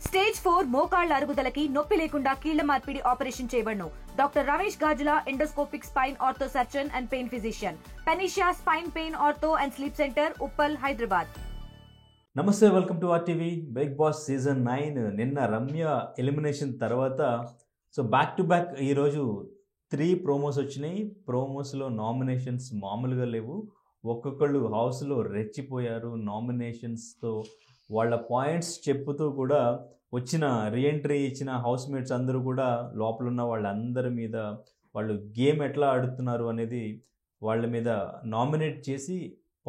Stage 4 మోకాళ్ల అరుగుదలకి నొప్పి లేకుండా కీళ్ల మార్పిడి ఆపరేషన్ చేయబడును. Doctor Ramesh Gajula, endoscopic spine ortho surgeon and pain physician, పెనిషియా spine pain ortho and sleep centre, Uppal, Hyderabad. నమస్తే, welcome to RTV Bigg Boss season 9. నిన్న రమ్య ఎలిమినేషన్ తర్వాత బ్యాక్ టు బ్యాక్ ఈరోజు 3 ప్రోమోస్ వచ్చినాయి. ప్రోమోస్లో నామినేషన్స్ మామూలుగా లేవు. ఒక్కొక్కళ్ళు హౌస్లో రెచ్చిపోయారు. నామినేషన్స్తో వాళ్ళ పాయింట్స్ చెప్పుతూ కూడా వచ్చిన రీఎంట్రీ ఇచ్చిన హౌస్ మేట్స్ అందరూ కూడా లోపల ఉన్న వాళ్ళందరి మీద వాళ్ళు గేమ్ ఎట్లా ఆడుతున్నారు అనేది వాళ్ళ మీద నామినేట్ చేసి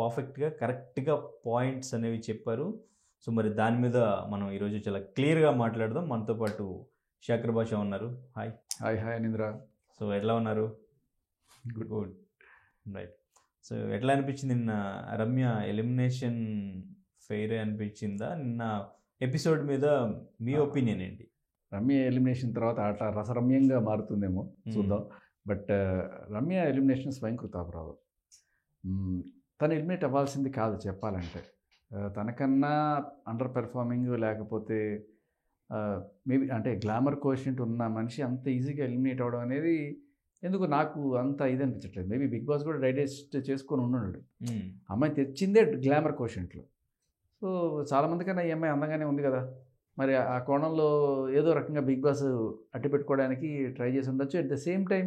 పర్ఫెక్ట్గా కరెక్ట్గా పాయింట్స్ అనేవి చెప్పారు. మరి దాని మీద మనం ఈరోజు చాలా క్లియర్గా మాట్లాడదాం. మనతో పాటు శేఖర్ భాష ఉన్నారు. హాయ్. హాయ్ అనింద్ర. ఎట్లా ఉన్నారు? గుడ్. రైట్. ఎట్లా అనిపించింది నిన్న రమ్య ఎలిమినేషన్? ఫెయిర్ అనిపించిందా? నిన్న ఎపిసోడ్ మీద మీ ఒపీనియన్ ఏంటి? రమ్య ఎలిమినేషన్ తర్వాత అట్లా రసరమ్యంగా మారుతుందేమో చూద్దాం. బట్ రమ్య ఎలిమినేషన్ స్వయంకృతాపరాధం. తను ఎలిమినేట్ అవ్వాల్సింది కాదు చెప్పాలంటే. తనకన్నా అండర్ పెర్ఫార్మింగ్ లేకపోతే మేబీ అంటే గ్లామర్ కోషెంట్ ఉన్న మనిషి అంత ఈజీగా ఎలిమినేట్ అవ్వడం అనేది ఎందుకు నాకు అంత ఇది అనిపించట్లేదు. మేబీ బిగ్ బాస్ కూడా డైజెస్ట్ చేసుకొని ఉన్నాడు. అమ్మాయి తెచ్చిందే గ్లామర్ కోషెంట్లో. సో చాలామంది కన్నా ఈ అమ్మాయి అందంగానే ఉంది కదా, మరి ఆ కోణంలో ఏదో రకంగా బిగ్ బాస్ అట్టి పెట్టుకోవడానికి ట్రై చేసి ఉండొచ్చు. అట్ ద సేమ్ టైం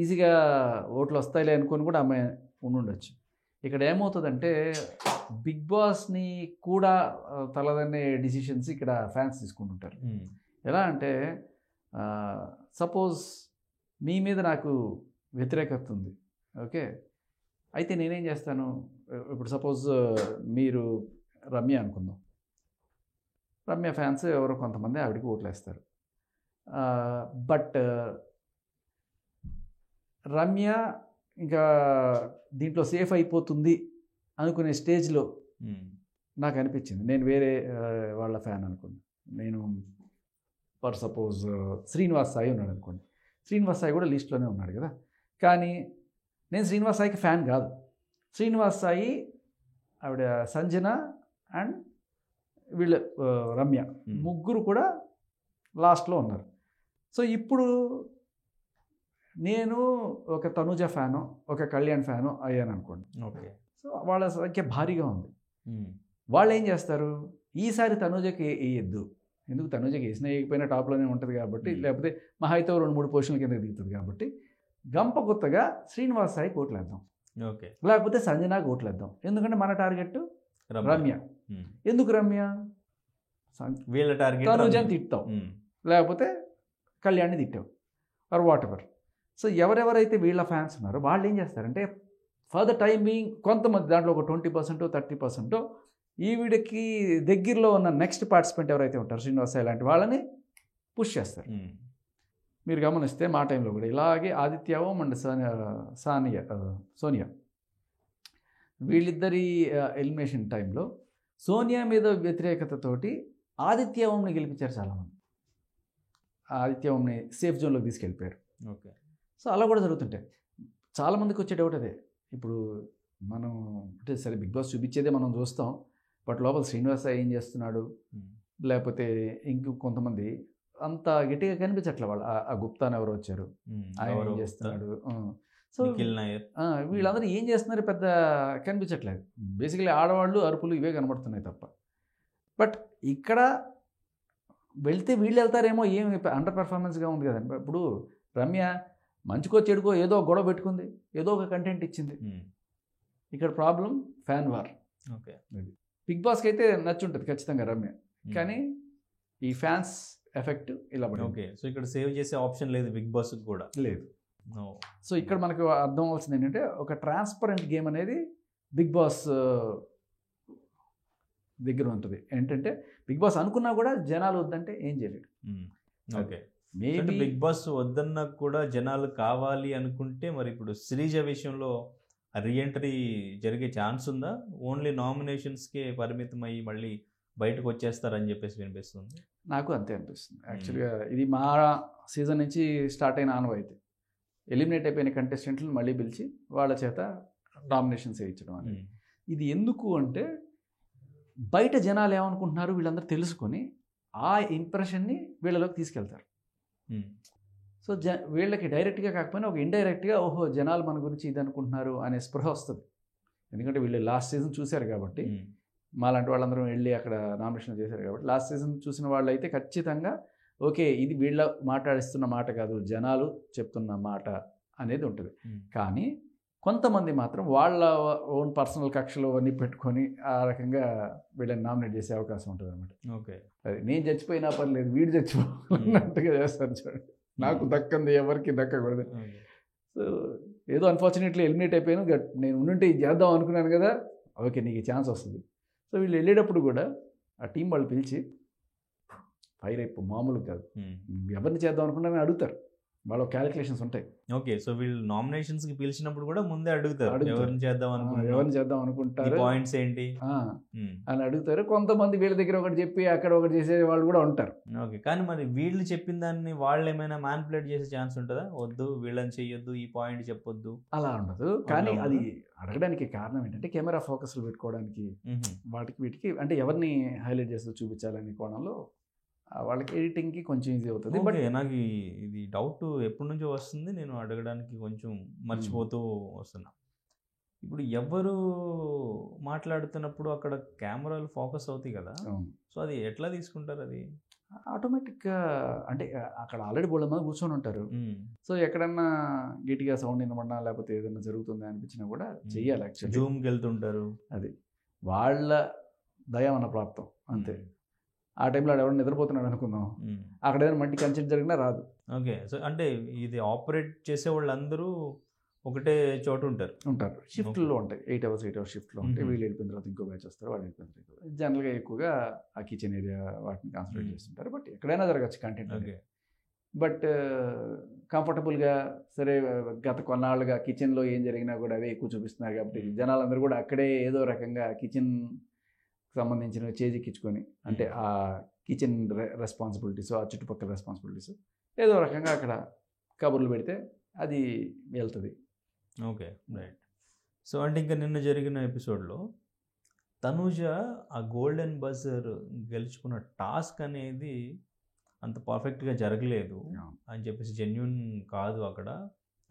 ఈజీగా ఓట్లు వస్తాయిలే అనుకొని కూడా అమ్మాయి ఉండుండొచ్చు. ఇక్కడ ఏమవుతుందంటే బిగ్ బాస్ని కూడా తలదన్నే డిసిషన్స్ ఇక్కడ ఫ్యాన్స్ తీసుకుంటుంటారు. ఎలా అంటే సపోజ్ మీ మీద నాకు వ్యతిరేకత ఉంది, ఓకే, అయితే నేనేం చేస్తాను. ఇప్పుడు సపోజ్ మీరు రమ్య అనుకుందాం. రమ్య ఫ్యాన్స్ ఎవరో కొంతమంది ఆవిడకి ఓట్లు వేస్తారు. బట్ రమ్య ఇంకా దీంట్లో సేఫ్ అయిపోతుంది అనుకునే స్టేజ్లో నాకు అనిపించింది. నేను వేరే వాళ్ళ ఫ్యాన్ అనుకోండి. నేను ఫర్ సపోజ్ శ్రీనివాస్ సాయి ఉన్నాడు అనుకోండి. శ్రీనివాస్ సాయి కూడా లిస్ట్లోనే ఉన్నాడు కదా, కానీ నేను శ్రీనివాస్ సాయికి ఫ్యాన్ కాదు. శ్రీనివాస్ సాయి, ఆవిడ సంజన అండ్ వీళ్ళు రమ్య ముగ్గురు కూడా లాస్ట్లో ఉన్నారు. సో ఇప్పుడు నేను ఒక తనుజ ఫ్యాను, ఒక కళ్యాణ్ ఫ్యాను అయ్యాను అనుకోండి. ఓకే. సో వాళ్ళ సంఖ్య భారీగా ఉంది. వాళ్ళు ఏం చేస్తారు, ఈసారి తనుజకి వేయద్దు. ఎందుకు తనుజకి వేసినా వేయకపోయినా టాప్లోనే ఉంటుంది కాబట్టి, లేకపోతే మహా అయితే 2-3 పొజిషన్ల కింద దిగుతుంది కాబట్టి గంప కొత్తగా శ్రీనివాస్ సాయికి ఓట్లేద్దాం, ఓకే, లేకపోతే సంజనాకి ఓట్లేద్దాం. ఎందుకంటే మన టార్గెట్ రమ్య. ఎందుకు రమ్య? వీళ్ళ టార్గెట్ తనుజని తిట్టాం, లేకపోతే కళ్యాణ్ని తిట్టాం, ఆర్ వాట్ ఎవర్. సో ఎవరెవరైతే వీళ్ళ ఫ్యాన్స్ ఉన్నారో వాళ్ళు ఏం చేస్తారంటే ఫర్ ద టైం బీయింగ్ కొంతమంది దాంట్లో ఒక 20% 30% ఈవిడకి దగ్గరలో ఉన్న నెక్స్ట్ పార్టిసిపెంట్ ఎవరైతే ఉంటారో శ్రీనివాస్ సాయి లాంటి వాళ్ళని పుష్ చేస్తారు. మీరు గమనిస్తే మా టైంలో కూడా ఇలాగే ఆదిత్య ఓం అండ్ సోనియా వీళ్ళిద్దరి ఎలిమినేషన్ టైంలో సోనియా మీద వ్యతిరేకతతోటి ఆదిత్య ఓంని గెలిపించారు చాలామంది. ఆదిత్య ఓంని సేఫ్ జోన్లోకి తీసుకెళ్ళిపోయారు. ఓకే. సో అలా కూడా జరుగుతుంటాయి. చాలామందికి వచ్చే డౌట్ అదే. ఇప్పుడు మనం అంటే సరే బిగ్ బాస్ చూపించేదే మనం చూస్తాం, బట్ లోపల శ్రీనివాస్ ఏం చేస్తున్నాడు, లేకపోతే ఇంక కొంతమంది అంత గట్టిగా కనిపించట్లే. వాళ్ళు ఆ గుప్తాన్ ఎవరు వచ్చారు, ఆయన ఏం చేస్తున్నాడు, సో వీళ్ళందరూ ఏం చేస్తున్నారు పెద్ద కనిపించట్లేదు. బేసికలీ ఆడవాళ్ళు అరుపులు ఇవే కనబడుతున్నాయి తప్ప. బట్ ఇక్కడ వెళ్తే వీళ్ళు వెళ్తారేమో, ఏమి అండర్ పెర్ఫార్మెన్స్గా ఉంది కదండి. ఇప్పుడు రమ్య మంచికో చెడుకో ఏదో గొడవ పెట్టుకుంది, ఏదో ఒక కంటెంట్ ఇచ్చింది. ఇక్కడ problem fan war. Okay. Big బాస్కి అయితే నచ్చుంటుంది ఖచ్చితంగా రమ్య, కానీ ఈ ఫ్యాన్స్ ఎఫెక్ట్ ఇలా పడింది. ఓకే. సో ఇక్కడ సేవ్ చేసే ఆప్షన్ లేదు బిగ్ బాస్కి కూడా లేదు. సో ఇక్కడ మనకు అర్థం అవ్వాల్సింది ఏంటంటే ఒక ట్రాన్స్పరెంట్ గేమ్ అనేది బిగ్ బాస్ దగ్గర ఉంటుంది. ఏంటంటే బిగ్ బాస్ అనుకున్నా కూడా జనాలు వద్దంటే ఏం చేయలేడు. ఓకే. మేబీ బిగ్ బాస్ వద్దన్నా కూడా జనాలు కావాలి అనుకుంటే మరి ఇప్పుడు శ్రీజ విషయంలో రీఎంట్రీ జరిగే ఛాన్స్ ఉందా? ఓన్లీ నామినేషన్స్కే పరిమితం అయ్యి మళ్ళీ బయటకు వచ్చేస్తారని చెప్పేసి వినిపిస్తుంది. నాకు అంతే అనిపిస్తుంది. యాక్చువల్గా ఇది మా సీజన్ నుంచి స్టార్ట్ అయిన ఆనవాయితీ. ఎలిమినేట్ అయిపోయిన కంటెస్టెంట్లు మళ్ళీ పిలిచి వాళ్ళ చేత నామినేషన్స్ వేయించడం అనేది. ఇది ఎందుకు అంటే బయట జనాలు ఏమనుకుంటున్నారు వీళ్ళందరూ తెలుసుకొని ఆ ఇంప్రెషన్ని వీళ్ళలోకి తీసుకెళ్తారు. సో వీళ్ళకి డైరెక్ట్గా కాకపోయినా ఒక ఇండైరెక్ట్గా ఓహో జనాలు మన గురించి ఇది అనుకుంటున్నారు అనే స్పృహ వస్తుంది. ఎందుకంటే వీళ్ళు లాస్ట్ సీజన్ చూశారు కాబట్టి, మాలాంటి వాళ్ళందరం వెళ్ళి అక్కడ నామినేషన్ చేశారు కాబట్టి లాస్ట్ సీజన్ చూసిన వాళ్ళు అయితే ఖచ్చితంగా ఓకే ఇది వీళ్ళ మాట్లాడిస్తున్న మాట కాదు, జనాలు చెప్తున్న మాట అనేది ఉంటుంది. కానీ కొంతమంది మాత్రం వాళ్ళ ఓన్ పర్సనల్ కక్షలు అన్నీ పెట్టుకొని ఆ రకంగా వీళ్ళని నామినేట్ చేసే అవకాశం ఉంటుంది అనమాట. ఓకే, అది నేను చచ్చిపోయినా పర్లేదు వీడు చచ్చిపోయినట్టుగా చేస్తారు చూడండి, నాకు దక్కంది ఎవరికి దక్కకూడదు. సో ఏదో అన్ఫార్చునేట్లీ ఎలిమినేట్ అయిపోయాను, నేను ఉండుంటే ఇది చేద్దాం అనుకున్నాను కదా, ఓకే నీకు ఛాన్స్ వస్తుంది. సో వీళ్ళు వెళ్ళేటప్పుడు కూడా ఆ టీం వాళ్ళు పిలిచి ఫైర్ అయిపో మామూలు కాదు, ఎవరిని చేద్దాం అనుకున్నారని అడుగుతారు, వాళ్ళ క్యాలిక్యులేషన్స్ ఉంటాయి. ఓకే, సో వీళ్ళు నామినేషన్స్ కి పిలిచినప్పుడు కూడా ముందే అడుగుతారు ఎవరిని చేద్దాం అనుకుంటారు, పాయింట్స్ ఏంటి అని అడుగుతారు. కొంతమంది వీళ్ళ దగ్గర ఒకటి చెప్పి అక్కడ ఒకటి చేసే వాళ్ళు కూడా ఉంటారు. ఓకే, కానీ మరి వీళ్ళు చెప్పిన దాన్ని వాళ్ళు ఏమైనా మ్యానిపులేట్ చేసే ఛాన్స్ ఉంటుందా? వద్దు వీళ్ళని చెయ్యొద్దు, ఈ పాయింట్ చెప్పొద్దు, అలా ఉండదు. కానీ అది అడగడానికి కారణం ఏంటంటే కెమెరా ఫోకస్లు పెట్టుకోవడానికి వాటికి వీటికి, అంటే ఎవరిని హైలైట్ చేస్తూ చూపించాలనే కోణంలో వాళ్ళకి ఎడిటింగ్కి కొంచెం ఈజీ అవుతుంది. బట్ నాకు ఇది డౌట్ ఎప్పటి నుంచో వస్తుంది, నేను అడగడానికి కొంచెం మర్చిపోతూ వస్తున్నా. ఇప్పుడు ఎవరు మాట్లాడుతున్నప్పుడు అక్కడ కెమెరాలు ఫోకస్ అవుతాయి కదా, సో అది ఎట్లా తీసుకుంటారు? అది ఆటోమేటిక్గా అంటే అక్కడ ఆల్రెడీ బోళ్ళ మంది కూర్చొని ఉంటారు. సో ఎక్కడన్నా గట్టిగా సౌండ్ వినబడినా లేకపోతే ఏదైనా జరుగుతుంది అనిపించినా కూడా చెయ్యాలి. యాక్చువల్లీ జూమ్కి వెళ్తుంటారు, అది వాళ్ళ దయమన్న ప్రాప్తం అంతే. ఆ టైంలో ఎవరైనా నిద్రపోతున్నాడు అనుకుందాం, అక్కడ ఏదైనా మంచి కన్సెంట్ జరిగినా రాదు. ఓకే, సో అంటే ఇది ఆపరేట్ చేసే వాళ్ళందరూ ఒకటే చోట ఉంటారు, షిఫ్ట్లో ఉంటాయి, 8 hours షిఫ్ట్లో ఉంటాయి. వీళ్ళు వెళ్ళిపోయిన తర్వాత ఇంకో బ్యాచ్ వస్తారు, వాళ్ళు వెళ్ళిపోయిన తర్వాత జనరల్గా ఎక్కువగా ఆ కిచెన్ ఏరియా వాటిని కాన్సన్ట్రేట్ చేస్తుంటారు. బట్ ఎక్కడైనా జరగచ్చు కంటెంట్. బట్ కంఫర్టబుల్గా సరే గత కొన్నాళ్ళుగా కిచెన్లో ఏం జరిగినా కూడా అవే ఎక్కువ చూపిస్తున్నారు కాబట్టి జనాలందరూ కూడా అక్కడే ఏదో రకంగా కిచెన్ సంబంధించిన చేజిక్కించుకొని, అంటే ఆ కిచెన్ రెస్పాన్సిబిలిటీస్, ఆ చుట్టుపక్కల రెస్పాన్సిబిలిటీస్ ఏదో రకంగా అక్కడ కబుర్లు పెడితే అది వెళ్తుంది. Okay, right. సో అంటే ఇంకా నిన్న జరిగిన ఎపిసోడ్లో తనూజ ఆ గోల్డెన్ బజర్ గెలుచుకున్న టాస్క్ అనేది అంత పర్ఫెక్ట్గా జరగలేదు అని చెప్పేసి, జెన్యున్ కాదు, అక్కడ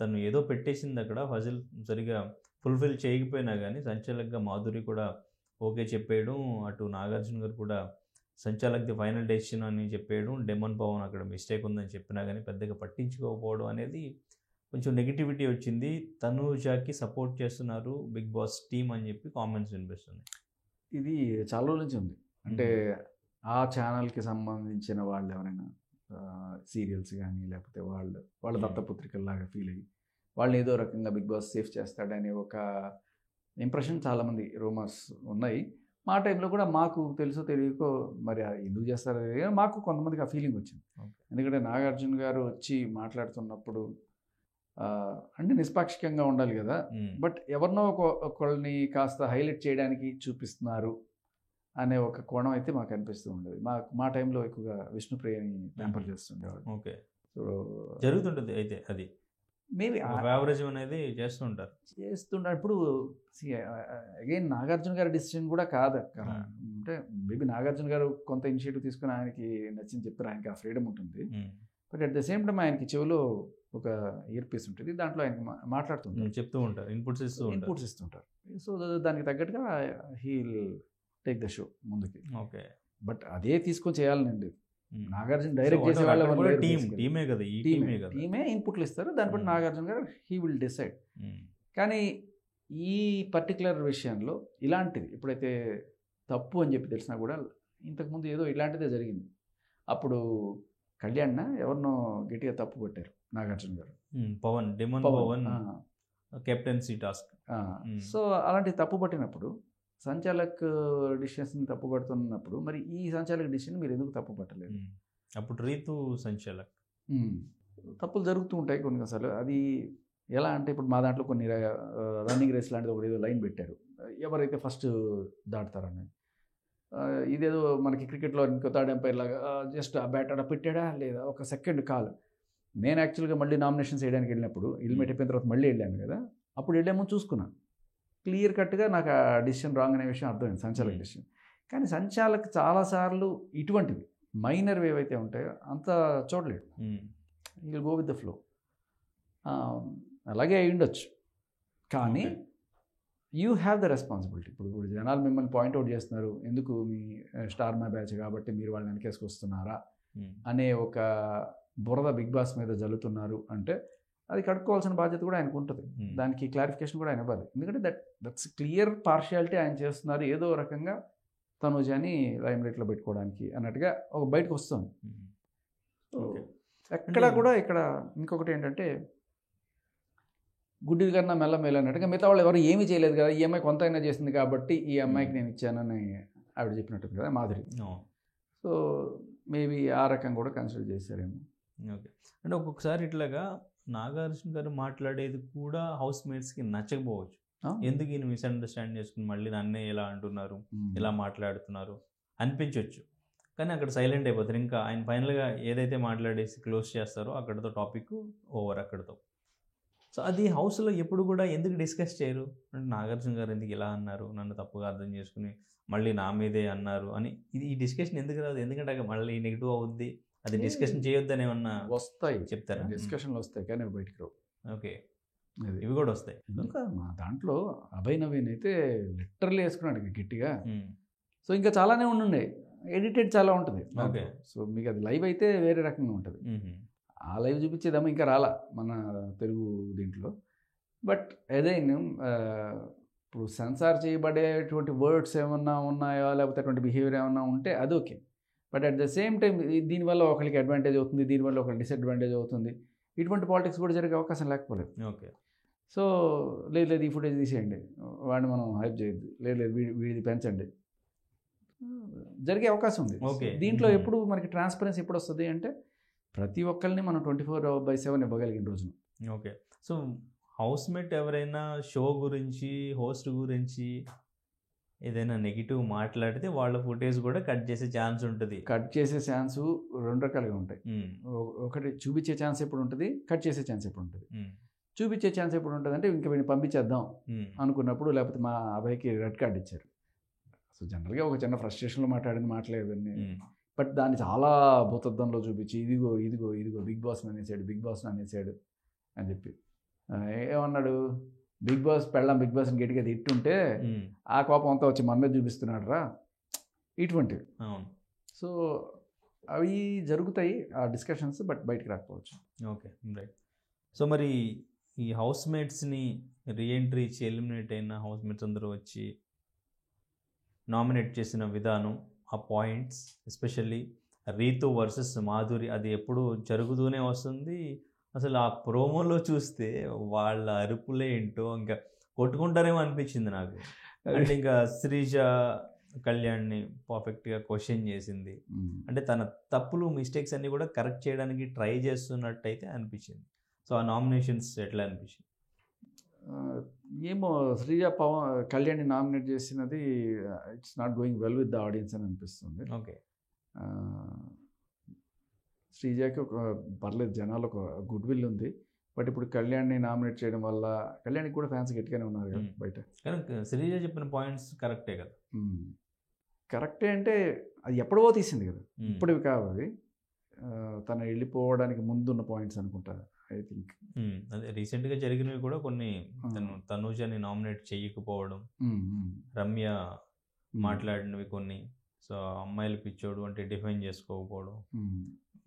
తను ఏదో పెట్టేసింది, అక్కడ పజిల్ సరిగా ఫుల్ఫిల్ చేయకపోయినా కానీ సంచాలకుగా మాధురి కూడా ఓకే చెప్పేయడం, అటు నాగార్జున గారు కూడా సంచాలక్ది ఫైనల్ డెసిషన్ అని చెప్పేయడం, డెమన్ పవన్ అక్కడ మిస్టేక్ ఉందని చెప్పినా కానీ పెద్దగా పట్టించుకోకపోవడం అనేది కొంచెం నెగిటివిటీ వచ్చింది. తనూజకి సపోర్ట్ చేస్తున్నారు బిగ్ బాస్ టీమ్ అని చెప్పి కామెంట్స్ వినిపిస్తుంది. ఇది చాలా రోజుల నుంచి ఉంది. అంటే ఆ ఛానల్కి సంబంధించిన వాళ్ళు ఎవరైనా సీరియల్స్ కానీ లేకపోతే వాళ్ళ దత్తపుత్రికల్లాగా ఫీల్ అయ్యి వాళ్ళు ఏదో రకంగా బిగ్ బాస్ సేఫ్ చేస్తాడనే ఒక ఇంప్రెషన్ చాలామంది రూమర్స్ ఉన్నాయి. మా టైంలో కూడా మాకు తెలుసో తెలియకో మరి ఎందుకు చేస్తారో మాకు కొంతమందికి ఆ ఫీలింగ్ వచ్చింది. ఎందుకంటే నాగార్జున గారు వచ్చి మాట్లాడుతున్నప్పుడు అంటే నిష్పాక్షికంగా ఉండాలి కదా, బట్ ఎవరినో ఒకళ్ళని కాస్త హైలైట్ చేయడానికి చూపిస్తున్నారు అనే ఒక కోణం అయితే మాకు అనిపిస్తూ ఉండేది. మా టైంలో ఎక్కువగా విష్ణుప్రియని ప్యాంపర్ చేస్తుండేవాడు. ఓకే, సో జరుగుతుంటుంది అయితే అది మేబీ యావరేజ్ అనేది చేస్తుంటారు. ఇప్పుడు అగైన్ నాగార్జున గారి డిసిషన్ కూడా కాదు, అంటే మేబీ నాగార్జున గారు కొంత ఇనిషియేటివ్ తీసుకుని ఆయనకి నచ్చింది చెప్తారు, ఆయనకి ఆ ఫ్రీడమ్ ఉంటుంది. But at the same time ఆయనకి చెవిలో ఒక ఇయర్ పీస్ ఉంటుంది, దాంట్లో ఆయన మాట్లాడుతుంటారు, చెప్తూ ఉంటారు, ఇన్పుట్స్ ఇస్తుంటారు. సో దానికి తగ్గట్టుగా హీల్ టేక్ ద షో ముందుకి. ఓకే, బట్ అదే తీసుకొని చేయాలనండి. నాగార్జున డైరెక్ట్ చేసే వాళ్ళ టీమే ఇన్పుట్లు ఇస్తారు, దాన్ని బట్టి నాగార్జున గారు హీ విల్ డిసైడ్. కానీ ఈ పర్టికులర్ విషయంలో ఇలాంటిది ఎప్పుడైతే తప్పు అని చెప్పి తెలిసినా కూడా ఇంతకుముందు ఏదో ఇలాంటిదే జరిగింది. అప్పుడు కళ్యాణ్ ఎవరినో గట్టిగా తప్పు పట్టారు నాగార్జున గారు, పవన్ కెప్టెన్సీ టాస్క్. సో అలాంటి తప్పు పట్టినప్పుడు సంచాలక్ డిసిషన్స్ని తప్పు పడుతున్నప్పుడు మరి ఈ సంచాలక్ డిసిషన్ మీరు ఎందుకు తప్పు పట్టలేదు? అప్పుడు రీతు సంచాలక్ తప్పులు జరుగుతూ ఉంటాయి కొన్నిసార్లు. అది ఎలా అంటే ఇప్పుడు మా దాంట్లో కొన్ని రన్నింగ్ రేస్ లాంటిది ఒకటి ఏదో లైన్ పెట్టారు, ఎవరైతే ఫస్ట్ దాటుతారని. ఇదేదో మనకి క్రికెట్లో ఇంకో థర్డ్ ఎంపైర్ లాగా జస్ట్ ఆ బ్యాట్ అలా పెట్టాడా లేదా ఒక సెకండ్ కాల్. నేను యాక్చువల్గా మళ్ళీ నామినేషన్స్ వేయడానికి వెళ్ళినప్పుడు ఎలిమినేట్ అయిపోయిన తర్వాత మళ్ళీ వెళ్ళాను కదా, అప్పుడు వెళ్ళామో చూసుకున్నాను క్లియర్ కట్గా నాకు ఆ డిసిషన్ రాంగ్ అనే విషయం అర్థమైంది, సంచాలక డిసిషన్. కానీ సంచాలక్ చాలాసార్లు ఇటువంటివి మైనర్ ఏవైతే ఉంటాయో అంత చూడలేడు. Will go with the flow. అలాగే అయి ఉండొచ్చు, కానీ యూ హ్యావ్ ద రెస్పాన్సిబిలిటీ. ఇప్పుడు జనాలు మిమ్మల్ని పాయింట్అవుట్ చేస్తున్నారు, ఎందుకు మీ స్టార్ మా బ్యాచ్ కాబట్టి మీరు వాళ్ళని వెనకేసుకొస్తున్నారా అనే ఒక బురద బిగ్ బాస్ మీద జల్లుతున్నారు అంటే అది కడుక్కోవాల్సిన బాధ్యత కూడా ఆయనకు ఉంటుంది. దానికి క్లారిఫికేషన్ కూడా ఆయన ఇవ్వాలి. ఎందుకంటే దట్స్ క్లియర్ పార్షియాలిటీ ఆయన చేస్తున్నారు, ఏదో రకంగా తనుజాని లైమ్లైట్లో పెట్టుకోవడానికి అన్నట్టుగా ఒక బయటకు వస్తుంది. ఎక్కడ కూడా ఇక్కడ ఇంకొకటి ఏంటంటే గుడ్డి కన్నా మెల్ల మేలు అన్నట్టుగా మిగతా వాళ్ళు ఎవరు ఏమీ చేయలేదు కదా, ఈ అమ్మాయి కొంత అయినా చేసింది కాబట్టి ఈ అమ్మాయికి నేను ఇచ్చానని ఆవిడ చెప్పినట్టు కదా మాధురి. సో మేబీ ఆ రకం కూడా కన్సిడర్ చేశారేమో. ఓకే, అంటే ఒక్కొక్కసారి ఇట్లాగా నాగార్జున గారు మాట్లాడేది కూడా హౌస్ మేట్స్కి నచ్చకపోవచ్చు. ఎందుకు ఈయన మిస్అండర్స్టాండ్ చేసుకుని మళ్ళీ నన్నే ఇలా అంటున్నారు, ఇలా మాట్లాడుతున్నారు అనిపించవచ్చు. కానీ అక్కడ సైలెంట్ అయిపోతారు. ఇంకా ఆయన ఫైనల్గా ఏదైతే మాట్లాడేసి క్లోజ్ చేస్తారో అక్కడితో టాపిక్ ఓవర్ అక్కడితో. సో అది హౌస్లో ఎప్పుడు కూడా ఎందుకు డిస్కస్ చేయరు? అంటే నాగార్జున గారు ఎందుకు ఇలా అన్నారు, నన్ను తప్పుగా అర్థం చేసుకుని మళ్ళీ నా మీదే అన్నారు అని ఈ డిస్కషన్ ఎందుకు రాదు? ఎందుకంటే మళ్ళీ నెగిటివ్ అవుద్ది, అది డిస్కషన్ చేయొద్దని ఏమన్నా వస్తాయి చెప్తారా? డిస్కషన్లు వస్తాయి కానీ బయటికి రావు. ఓకే, ఇవి కూడా వస్తాయి. ఇంకా మా దాంట్లో అభయ్ నవీన్ అయితే లిటరల్లీ వేసుకున్నాడు గట్టిగా. సో ఇంకా చాలానే ఉండే, ఎడిటెడ్ చాలా ఉంటుంది. ఓకే, సో మీకు అది లైవ్ అయితే వేరే రకంగా ఉంటుంది. ఆ లైవ్ చూపించేదేమో ఇంకా రాలా మన తెలుగు దీంట్లో. బట్ అదైనా ఇప్పుడు సెన్సార్ చేయబడేటువంటి వర్డ్స్ ఏమన్నా ఉన్నాయో లేకపోతే అటువంటి బిహేవియర్ ఏమన్నా ఉంటే అది okay. But at the same time దీనివల్ల ఒకరికి అడ్వాంటేజ్ అవుతుంది, దీనివల్ల ఒకరికి డిసడ్వాంటేజ్ అవుతుంది, ఇటువంటి పాలిటిక్స్ కూడా జరిగే అవకాశం లేకపోలేదు. ఓకే, సో లేదు ఈ ఫుటేజ్ తీసేయండి, వాడిని మనం హైప్ చేయొద్దు, లేదు వీడిది పెంచండి, జరిగే అవకాశం ఉంది. ఓకే, దీంట్లో ఎప్పుడు మనకి ట్రాన్స్పరెన్సీ ఎప్పుడు వస్తుంది అంటే ప్రతి ఒక్కరిని మనం 24/7 ఇవ్వగలిగిన రోజున. ఓకే, సో హౌస్మేట్ ఎవరైనా షో గురించి, హోస్ట్ గురించి ఏదైనా నెగిటివ్ మాట్లాడితే వాళ్ళ ఫుటేజ్ కూడా కట్ చేసే ఛాన్స్ ఉంటుంది. కట్ చేసే ఛాన్స్ రెండు రకాలుగా ఉంటాయి. ఒకటి చూపించే ఛాన్స్ ఎప్పుడు ఉంటుంది, కట్ చేసే ఛాన్స్ ఎప్పుడు ఉంటుంది. చూపించే ఛాన్స్ ఎప్పుడు ఉంటుంది అంటే ఇంకా వీడిని పంపించేద్దాం అనుకున్నప్పుడు, లేకపోతే మా అబ్బాయికి రెడ్ కార్డ్ ఇచ్చారు. సో జనరల్గా ఒక చిన్న ఫ్రస్ట్రేషన్లో మాట్లాడింది మాట్లాడేవన్నీ, బట్ దాన్ని చాలా భూతద్దంలో చూపించి ఇదిగో బిగ్ బాస్ని అనేసాడు అని చెప్పి ఏమన్నాడు, బిగ్ బాస్ పెళ్ళాం బిగ్ బాస్ని గట్టిగా తిట్టుంటే ఆ కోపం అంతా వచ్చి మన మీద చూపిస్తున్నాడు రా, ఇటువంటివి. సో అవి జరుగుతాయి ఆ డిస్కషన్స్, బట్ బయటకు రాకపోవచ్చు. Okay, right. సో మరి ఈ హౌస్ మేట్స్ని రీఎంట్రీ ఇచ్చి ఎలిమినేట్ అయిన హౌస్ మేట్స్ అందరూ వచ్చి నామినేట్ చేసిన విధానం, ఆ points, especially Ritu versus Madhuri, అది ఎప్పుడు జరుగుతూనే వస్తుంది. అసలు ఆ ప్రోమోలో చూస్తే వాళ్ళ అరుపులే ఏంటో ఇంకా కొట్టుకుంటారేమో అనిపించింది నాకు. అంటే ఇంకా శ్రీజ కళ్యాణ్ని పర్ఫెక్ట్గా క్వశ్చన్ చేసింది, అంటే తన తప్పులు మిస్టేక్స్ అన్నీ కూడా కరెక్ట్ చేయడానికి ట్రై చేస్తున్నట్టయితే అనిపించింది. సో ఆ నామినేషన్స్ ఎట్లా అనిపించింది? ఏమో శ్రీజ కళ్యాణ్ని నామినేట్ చేసినది it's not going well with the audience అని అనిపిస్తుంది. ఓకే, శ్రీజకి ఒక పర్లేదు, జనాలు ఒక గుడ్ విల్ ఉంది. బట్ ఇప్పుడు కళ్యాణ్ని నామినేట్ చేయడం వల్ల కళ్యాణ్కి కూడా ఫ్యాన్స్ గట్టిగానే ఉన్నారు కదా బయట. కానీ శ్రీజ చెప్పిన పాయింట్స్ కరెక్టే కదా. కరెక్టే అంటే అది ఎప్పుడో తీసింది కదా, ఇప్పటివి కావు అవి. తను వెళ్ళిపోవడానికి ముందున్న పాయింట్స్ అనుకుంటా ఐ థింక్. అదే రీసెంట్గా జరిగినవి కూడా కొన్ని, తనూజని నామినేట్ చేయకపోవడం, రమ్య మాట్లాడినవి కొన్ని, సో అమ్మాయిలు పిచ్చోడు అంటే డిఫైన్ చేసుకోకపోవడం,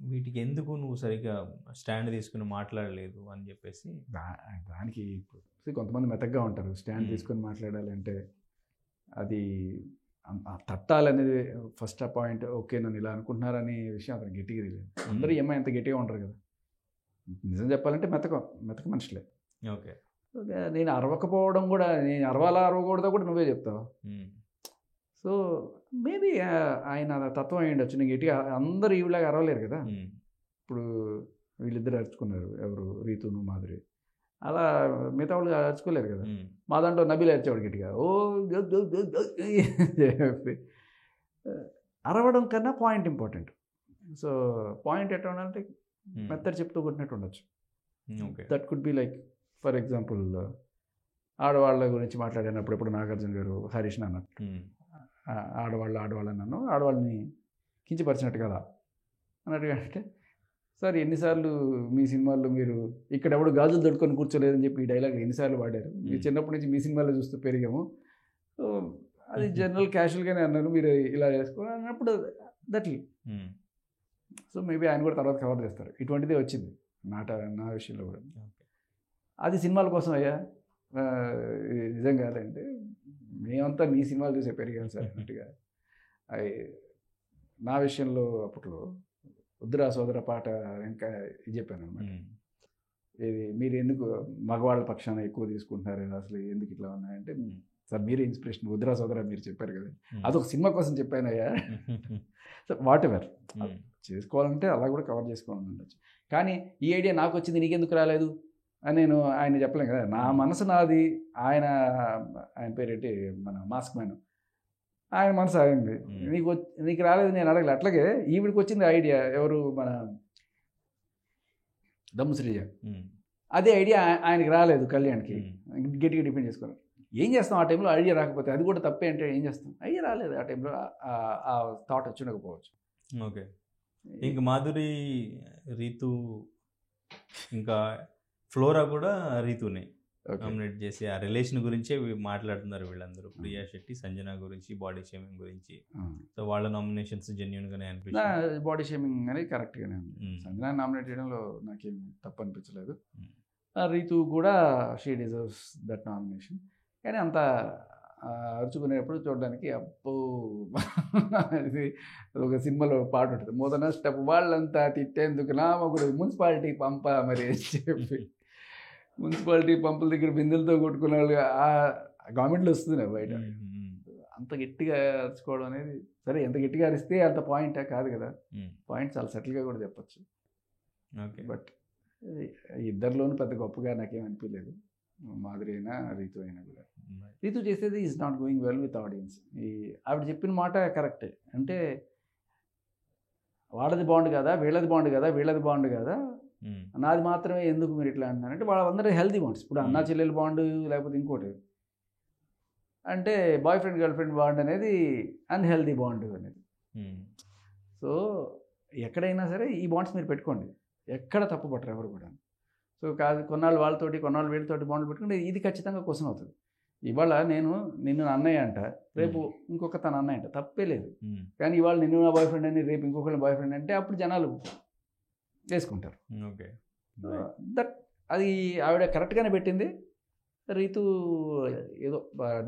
వీటికి ఎందుకు నువ్వు సరిగ్గా స్టాండ్ తీసుకుని మాట్లాడలేదు అని చెప్పేసి. దానికి కొంతమంది మెతగ్గా ఉంటారు, స్టాండ్ తీసుకొని మాట్లాడాలంటే అది తట్టాలనేది ఫస్ట్ ఆ పాయింట్. ఓకే నన్ను ఇలా అనుకుంటున్నారనే విషయం అతను గట్టిగా తెలియదు. అందరూ ఏమో ఎంత గట్టిగా ఉంటారు కదా, నిజం చెప్పాలంటే మెతక మనుషులే. ఓకే, నేను అరవకపోవడం కూడా, నేను అరవకూడదో కూడా నువ్వే చెప్తావు. సో మేబీ ఆయన తత్వం అయ్యి ఉండొచ్చు. నేను గట్టిగా అందరూ ఈవిలాగా అరవలేరు కదా. ఇప్పుడు వీళ్ళిద్దరు అరుచుకున్నారు, ఎవరు రీతును మాధురి, అలా మిగతా వాళ్ళు అరుచుకోలేరు కదా. మా దాంట్లో నబీల్ అరిచేవాడు గట్టిగా, ఓ అరవడం కన్నా పాయింట్ ఇంపార్టెంట్. సో పాయింట్ ఎట్లా ఉండాలంటే మెత్తడి చెప్తూ కొట్టినట్టు ఉండొచ్చు. That could be like for example ఆడవాళ్ళ గురించి మాట్లాడినప్పుడు ఎప్పుడు నాగార్జున గారు హరీష్ అన్నట్టు ఆడవాళ్ళు నన్ను ఆడవాళ్ళని కించపరిచినట్టు కదా అన్నట్టుగా. అంటే సార్ ఎన్నిసార్లు మీ సినిమాల్లో మీరు ఇక్కడ ఎవడు గాజులు దొడుకొని కూర్చోలేదని చెప్పి ఈ డైలాగ్ ఎన్నిసార్లు వాడారు. మీరు చిన్నప్పటి నుంచి మీ సినిమాలో చూస్తూ పెరిగాము, సో అది జనరల్ క్యాషువల్గానే అన్నారు, మీరు ఇలా చేసుకోవాలి అన్నప్పుడు దట్లీ. సో మేబీ ఆయన కూడా తర్వాత కవర్ చేస్తారు. ఇటువంటిదే వచ్చింది నా విషయంలో కూడా. అది సినిమాల కోసం అయ్యా, నిజం కాదంటే మేమంతా మీ సినిమాలు చూసే పెరిగాం సార్ అన్నట్టుగా. నా విషయంలో అప్పట్లో ఉద్రా సోదర పాట ఇంకా ఇది చెప్పాను అనమాట. ఇది మీరు ఎందుకు మగవాళ్ళ పక్షాన ఎక్కువ తీసుకుంటున్నారు, అసలు ఎందుకు ఇట్లా ఉన్నాయంటే, సార్ మీరే ఇన్స్పిరేషన్, ఉద్రా సోదర మీరు చెప్పారు కదా, అదొక సినిమా కోసం చెప్పానయ్యా. వాట్ ఎవర్ చేసుకోవాలంటే అలా కూడా కవర్ చేసుకోవాలని ఉండొచ్చు. కానీ ఈ ఐడియా నాకు వచ్చింది నీకెందుకు రాలేదు అని నేను ఆయన చెప్పలేను కదా. నా మనసు నాది, ఆయన పేరేంటి మన మాస్క్ మ్యాన్, ఆయన మనసు ఆగింది. నీకు రాలేదు నేను అడగలే. అట్లాగే ఈవిడికి వచ్చింది ఐడియా, ఎవరు మన దమ్ము శ్రీజ, అదే ఐడియా ఆయనకి రాలేదు, కళ్యాణ్కి. గట్టిగా డిపెండ్ చేసుకున్నారు. ఏం చేస్తాం ఆ టైంలో ఐడియా రాకపోతే, అది కూడా తప్పే అంటే ఏం చేస్తాం, ఐడియా రాలేదు ఆ టైంలో, ఆ థాట్ వచ్చి ఉండకపోవచ్చు. ఓకే. ఇంక మాధురి, రీతు, ఇంకా ఫ్లోరా కూడా రీతుని నామినేట్ చేసి ఆ రిలేషన్ గురించే మాట్లాడుతున్నారు వీళ్ళందరూ. ప్రియా శెట్టి, సంజన గురించి, బాడీ షేమింగ్ గురించి. సో వాళ్ళ నామినేషన్స్ జెన్యూన్గానే అనిపించింది. బాడీ షేమింగ్ అనేది కరెక్ట్గానే ఉంది. సంజన నామినేట్ చేయడంలో నాకేం తప్పు అనిపించలేదు. రీతు కూడా షీ డిజర్వ్స్ దట్ నామినేషన్. కానీ అంత అరుచుకునేటప్పుడు చూడడానికి అప్పు ఇది ఒక సినిమాలో పాట ఉంటుంది, మొదన స్టెప్ వాళ్ళంతా తిట్టేందుకు నా ఒకడు మున్సిపాలిటీ పంప మరి అని చెప్పి, మున్సిపాలిటీ పంపుల దగ్గర బిందెలతో కొట్టుకునే వాళ్ళు ఆ గవర్నమెంట్లో వస్తుంది బయట. అంత గట్టిగా అరుచుకోవడం అనేది, సరే ఎంత గట్టిగా అరిస్తే అంత పాయింటే కాదు కదా, పాయింట్ చాలా సెటిల్గా కూడా చెప్పచ్చు. బట్ ఇద్దరిలోనూ పెద్ద గొప్పగా నాకేం అనిపించలేదు, మాధురి అయినా రీతు అయినా కూడా. రీతు చేసేది is not going well with audience. ఆవిడ చెప్పిన మాట కరెక్టే. అంటే వాళ్ళది బాగుండు కదా, వీళ్ళది బాగుండు కదా, వీళ్ళది బాగుండు కదా, నాది మాత్రమే ఎందుకు మీరు ఇట్లా అంటున్నారంటే, వాళ్ళందరూ హెల్తీ బాండ్స్. ఇప్పుడు అన్నా చెల్లెలు బాండ్ లేకపోతే ఇంకోటి, అంటే boy friend girl friend bond అనేది అన్హెల్దీ బాండ్ అనేది. సో ఎక్కడైనా సరే ఈ బాండ్స్ మీరు పెట్టుకోండి, ఎక్కడ తప్పు పట్టరు ఎవరు కూడా. సో కాదు కొన్నాళ్ళు వాళ్ళతోటి కొన్నాళ్ళు వీళ్ళతోటి బాండ్లు పెట్టుకుంటే ఇది ఖచ్చితంగా క్వశ్చన్ అవుతుంది. ఇవాళ నిన్ను అన్నయ్య అంట, రేపు ఇంకొక తన అన్నయ్య అంట, తప్పే లేదు. కానీ ఇవాళ నిన్ను నా బాయ్ ఫ్రెండ్ అని, రేపు ఇంకొకళ్ళ బాయ్ ఫ్రెండ్ అంటే అప్పుడు జనాలు వేసుకుంటారు. ఓకే, దట్ అది ఆవిడ కరెక్ట్గానే పెట్టింది. రీతు ఏదో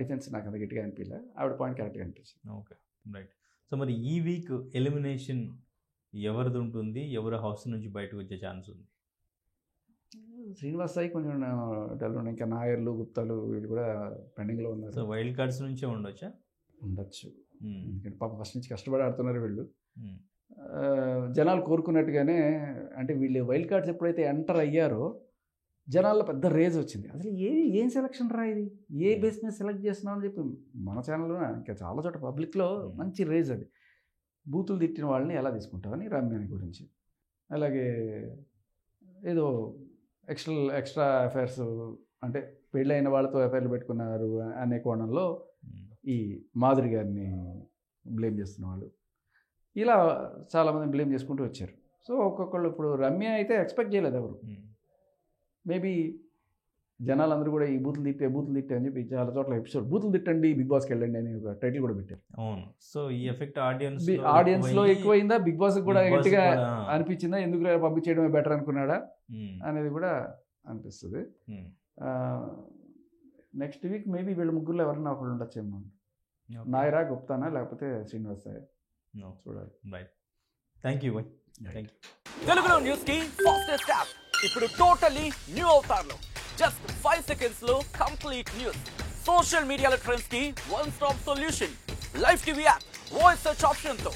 డిఫెన్స్ నాకు అంత గట్టిగా అనిపించలే, ఆవిడ పాయింట్ కరెక్ట్గా అనిపించింది. Okay, right. సో మరి ఈ వీక్ ఎలిమినేషన్ ఎవరిది ఉంటుంది, ఎవరు హౌస్ నుంచి బయటకు వచ్చే ఛాన్స్ ఉంది? శ్రీనివాస్ సాయి కొంచెం డల్ ఉన్నాయి, ఇంకా నాయర్లు గుప్తాలు వీళ్ళు కూడా పెండింగ్లో ఉన్నారు. సో వైల్డ్ కార్డ్స్ నుంచే ఉండొచ్చు. ఎందుకంటే పాప ఫస్ట్ నుంచి కష్టపడి ఆడుతున్నారు వీళ్ళు. జనాలు కోరుకున్నట్టుగానే, అంటే వీళ్ళు వైల్డ్ కార్డ్స్ ఎప్పుడైతే ఎంటర్ అయ్యారో జనాల్లో పెద్ద రేజ్ వచ్చింది. అసలు ఏం సెలక్షన్ రా ఇది, ఏ బేస్ మీద సెలెక్ట్ చేస్తున్నాం అని చెప్పి మన ఛానల్లో ఇంకా చాలా చోట పబ్లిక్లో మంచి రేజ్. అది బూతులు తిట్టిన వాళ్ళని ఎలా తీసుకుంటామని రమ్యాని గురించి, అలాగే ఏదో ఎక్స్ట్రా అఫైర్స్, అంటే పెళ్ళైన వాళ్ళతో అఫైర్లు పెట్టుకున్నారు అనే కోణంలో ఈ మాధురి గారిని బ్లేమ్ చేస్తున్న వాళ్ళు, ఇలా చాలామంది బ్లేమ్ చేసుకుంటూ వచ్చారు. సో ఒక్కొక్కళ్ళు, ఇప్పుడు రమ్య అయితే ఎక్స్పెక్ట్ చేయలేదు ఎవరు. మేబీ జనాలందరూ కూడా ఈ బూతులు తిట్టే అని చెప్పి చాలా చోట్ల ఎపిసోడ్ బూతులు తిట్టండి బిగ్ బాస్కి వెళ్ళండి అని ఒక టైటిల్ కూడా పెట్టారు. అవును. సో ఈ ఎఫెక్ట్ ఆడియన్స్లో ఎక్కువైందా, బిగ్ బాస్ కూడా గట్టిగా అనిపించిందా, ఎందుకు పంపించేయడమే బెటర్ అనుకున్నాడా అనేది కూడా అనిపిస్తుంది. నెక్స్ట్ వీక్ మేబీ వీళ్ళ ముగ్గురులో ఎవరైనా ఒకళ్ళు ఉండొచ్చేమో, నాయరా, గుప్తానా, లేకపోతే శ్రీనివాస్ సాయి, చూడాలి. Right, thank you. తెలుగులో న్యూస్ కి ఫాస్టెస్ట్ యాప్ ఇప్పుడు టోటల్లీ న్యూ అవతార్లో జస్ట్ 5 seconds లో కంప్లీట్ న్యూస్. సోషల్ మీడియాలో ట్రెండ్స్ కి one stop solution. Live TV app voice search option తో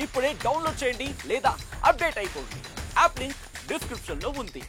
ఇప్పుడే డౌన్లోడ్ చేయండి లేదా అప్డేట్ అయిపోండి. యాప్ లింక్ డిస్క్రిప్షన్ లో ఉంది.